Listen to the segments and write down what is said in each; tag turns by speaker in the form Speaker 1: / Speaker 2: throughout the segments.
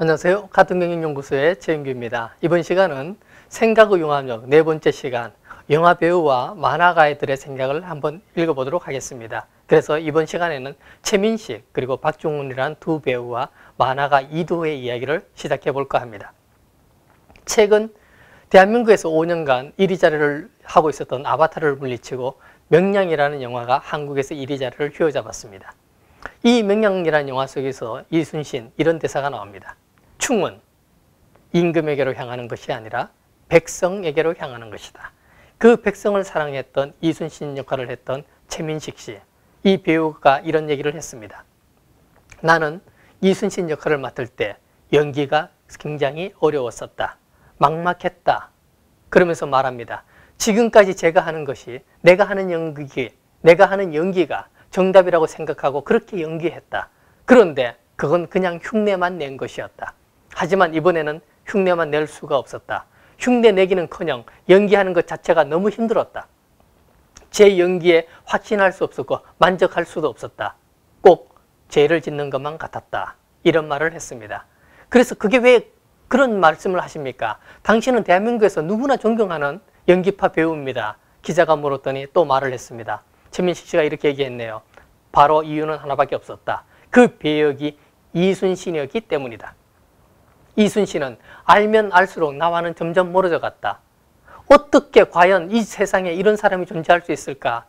Speaker 1: 안녕하세요. 가등경영연구소의 최인규입니다. 이번 시간은 생각의 융합력 네 번째 시간, 영화 배우와 만화가들의 생각을 한번 읽어보도록 하겠습니다. 그래서 이번 시간에는 최민식 그리고 박중훈이라는 두 배우와 만화가 이도호의 이야기를 시작해 볼까 합니다. 최근 대한민국에서 5년간 1위 자리를 하고 있었던 아바타를 물리치고 명량이라는 영화가 한국에서 1위 자리를 휘어잡았습니다. 이 명량이라는 영화 속에서 이순신 이런 대사가 나옵니다. 충은 임금에게로 향하는 것이 아니라 백성에게로 향하는 것이다. 그 백성을 사랑했던 이순신 역할을 했던 최민식 씨, 이 배우가 이런 얘기를 했습니다. 나는 이순신 역할을 맡을 때 연기가 굉장히 어려웠었다. 막막했다. 그러면서 말합니다. 지금까지 제가 하는 것이 내가 하는 연기가 정답이라고 생각하고 그렇게 연기했다. 그런데 그건 그냥 흉내만 낸 것이었다. 하지만 이번에는 흉내만 낼 수가 없었다. 흉내 내기는커녕 연기하는 것 자체가 너무 힘들었다. 제 연기에 확신할 수 없었고 만족할 수도 없었다. 꼭 죄를 짓는 것만 같았다. 이런 말을 했습니다. 그래서 그게 왜 그런 말씀을 하십니까? 당신은 대한민국에서 누구나 존경하는 연기파 배우입니다. 기자가 물었더니 또 말을 했습니다. 최민식 씨가 이렇게 얘기했네요. 바로 이유는 하나밖에 없었다. 그 배역이 이순신이었기 때문이다. 이순신은 알면 알수록 나와는 점점 멀어져 갔다. 어떻게 과연 이 세상에 이런 사람이 존재할 수 있을까?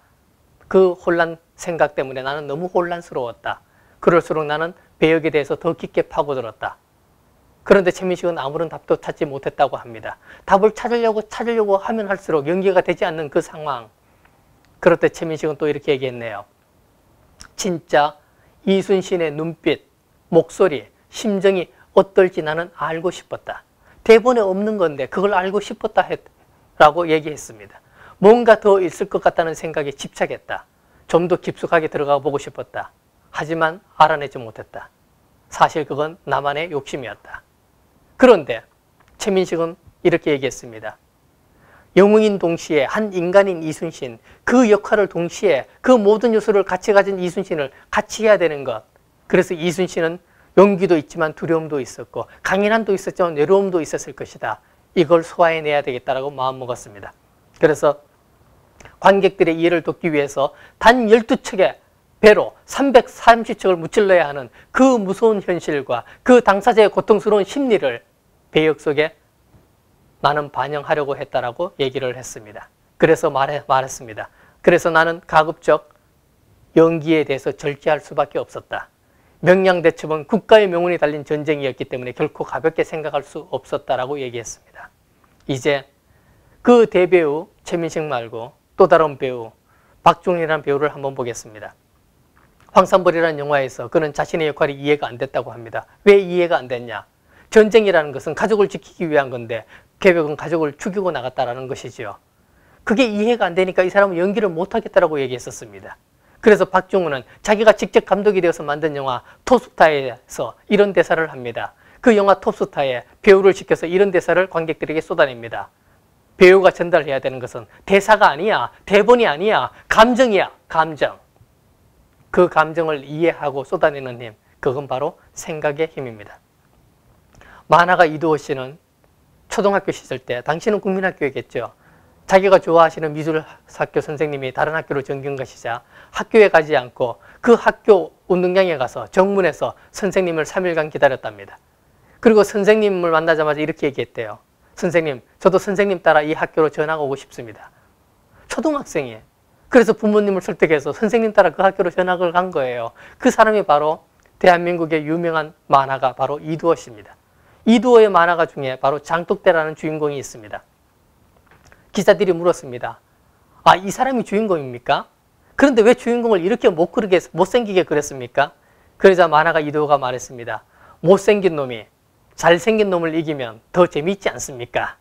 Speaker 1: 그 혼란 생각 때문에 나는 너무 혼란스러웠다. 그럴수록 나는 배역에 대해서 더 깊게 파고들었다. 그런데 최민식은 아무런 답도 찾지 못했다고 합니다. 답을 찾으려고 하면 할수록 연기가 되지 않는 그 상황. 그럴 때 최민식은 또 이렇게 얘기했네요. 진짜 이순신의 눈빛, 목소리, 심정이 어떨지 나는 알고 싶었다. 대본에 없는 건데 그걸 알고 싶었다 라고 얘기했습니다. 뭔가 더 있을 것 같다는 생각에 집착했다. 좀 더 깊숙하게 들어가 보고 싶었다. 하지만 알아내지 못했다. 사실 그건 나만의 욕심이었다. 그런데 최민식은 이렇게 얘기했습니다. 영웅인 동시에 한 인간인 이순신, 그 역할을 동시에 그 모든 요소를 같이 가진 이순신을 같이 해야 되는 것. 그래서 이순신은 용기도 있지만 두려움도 있었고 강인함도 있었지만 외로움도 있었을 것이다. 이걸 소화해내야 되겠다라고 마음먹었습니다. 그래서 관객들의 이해를 돕기 위해서 단 12척의 배로 330척을 무찔러야 하는 그 무서운 현실과 그 당사자의 고통스러운 심리를 배역 속에 나는 반영하려고 했다라고 얘기를 했습니다. 그래서 말했습니다. 그래서 나는 가급적 연기에 대해서 절제할 수밖에 없었다. 명량대첩은 국가의 명운이 달린 전쟁이었기 때문에 결코 가볍게 생각할 수 없었다라고 얘기했습니다. 이제 그 대배우 최민식 말고 또 다른 배우 박중훈이라는 배우를 한번 보겠습니다. 황산벌이라는 영화에서 그는 자신의 역할이 이해가 안 됐다고 합니다. 왜 이해가 안 됐냐? 전쟁이라는 것은 가족을 지키기 위한 건데 계획은 가족을 죽이고 나갔다라는 것이지요. 그게 이해가 안 되니까 이 사람은 연기를 못하겠다라고 얘기했었습니다. 그래서 박중훈은 자기가 직접 감독이 되어서 만든 영화 톱스타에서 이런 대사를 합니다. 그 영화 톱스타에 배우를 시켜서 이런 대사를 관객들에게 쏟아냅니다. 배우가 전달해야 되는 것은 대사가 아니야, 대본이 아니야, 감정이야, 감정. 그 감정을 이해하고 쏟아내는 힘, 그건 바로 생각의 힘입니다. 만화가 이도호 씨는 초등학교 시절 때, 당시는 국민학교였겠죠. 자기가 좋아하시는 미술학교 선생님이 다른 학교로 전경 가시자 학교에 가지 않고 그 학교 운동장에 가서 정문에서 선생님을 3일간 기다렸답니다. 그리고 선생님을 만나자마자 이렇게 얘기했대요. 선생님, 저도 선생님 따라 이 학교로 전학 오고 싶습니다. 초등학생이에요. 그래서 부모님을 설득해서 선생님 따라 그 학교로 전학을 간 거예요. 그 사람이 바로 대한민국의 유명한 만화가 바로 이두호 씨입니다. 이두호의 만화가 중에 바로 장독대라는 주인공이 있습니다. 기자들이 물었습니다. 아, 이 사람이 주인공입니까? 그런데 왜 주인공을 이렇게 못생기게 그렸습니까? 그러자 만화가 이두호가 말했습니다. 못생긴 놈이 잘생긴 놈을 이기면 더 재미있지 않습니까?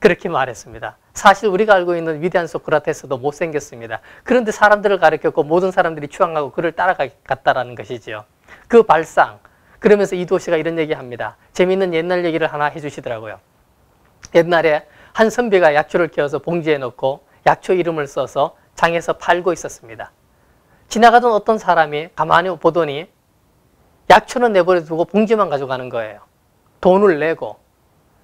Speaker 1: 그렇게 말했습니다. 사실 우리가 알고 있는 위대한 소크라테스도 못생겼습니다. 그런데 사람들을 가르쳤고 모든 사람들이 추앙하고 그를 따라갔다라는 것이지요. 그 발상. 그러면서 이두호 씨가 이런 얘기합니다. 재미있는 옛날 얘기를 하나 해주시더라고요. 옛날에 한 선비가 약초를 키워서 봉지에 넣고 약초 이름을 써서 장에서 팔고 있었습니다. 지나가던 어떤 사람이 가만히 보더니 약초는 내버려 두고 봉지만 가져가는 거예요. 돈을 내고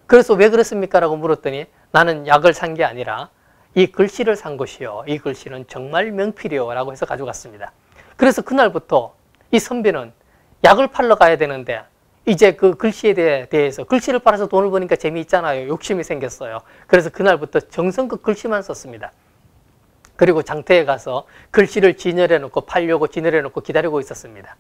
Speaker 1: 그래서 왜 그렇습니까? 라고 물었더니 나는 약을 산 게 아니라 이 글씨를 산 것이요. 이 글씨는 정말 명필이요. 라고 해서 가져갔습니다. 그래서 그날부터 이 선비는 약을 팔러 가야 되는데 이제 그 글씨에 대해서 글씨를 팔아서 돈을 버니까 재미있잖아요. 욕심이 생겼어요. 그래서 그날부터 정성껏 글씨만 썼습니다. 그리고 장터에 가서 글씨를 진열해 놓고 팔려고 진열해 놓고 기다리고 있었습니다.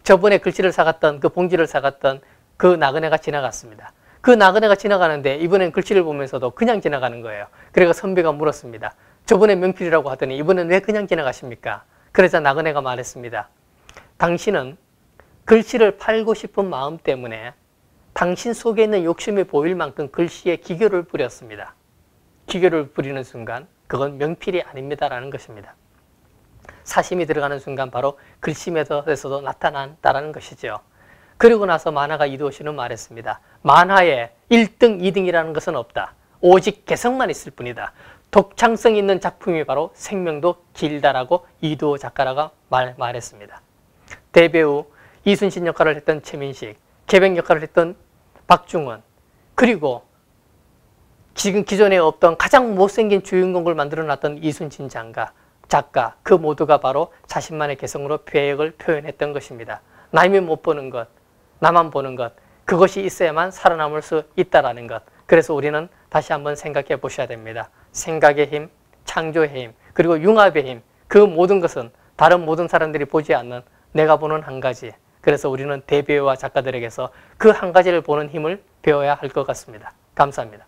Speaker 1: 저번에 글씨를 사갔던 그 봉지를 사갔던 그 나그네가 지나갔습니다. 그 나그네가 지나가는데 이번엔 글씨를 보면서도 그냥 지나가는 거예요. 그래서 선비가 물었습니다. 저번에 명필이라고 하더니 이번엔 왜 그냥 지나가십니까? 그래서 나그네가 말했습니다. 당신은 글씨를 팔고 싶은 마음 때문에 당신 속에 있는 욕심이 보일 만큼 글씨에 기교를 부렸습니다. 기교를 부리는 순간 그건 명필이 아닙니다라는 것입니다. 사심이 들어가는 순간 바로 글씨에서도 나타난다는 것이죠. 그리고 나서 만화가 이도시는 말했습니다. 만화에 1등, 2등이라는 것은 없다. 오직 개성만 있을 뿐이다. 독창성 있는 작품이 바로 생명도 길다라고 이도 작가가 말했습니다. 대배우 이순신 역할을 했던 최민식, 개백 역할을 했던 박중원, 그리고 지금 기존에 없던 가장 못생긴 주인공을 만들어놨던 이순신 작가, 그 모두가 바로 자신만의 개성으로 배역을 표현했던 것입니다. 남이 못 보는 것, 나만 보는 것, 그것이 있어야만 살아남을 수 있다는 것. 그래서 우리는 다시 한번 생각해 보셔야 됩니다. 생각의 힘, 창조의 힘, 그리고 융합의 힘, 그 모든 것은 다른 모든 사람들이 보지 않는 내가 보는 한 가지. 그래서 우리는 대배우와 작가들에게서 그 한 가지를 보는 힘을 배워야 할 것 같습니다. 감사합니다.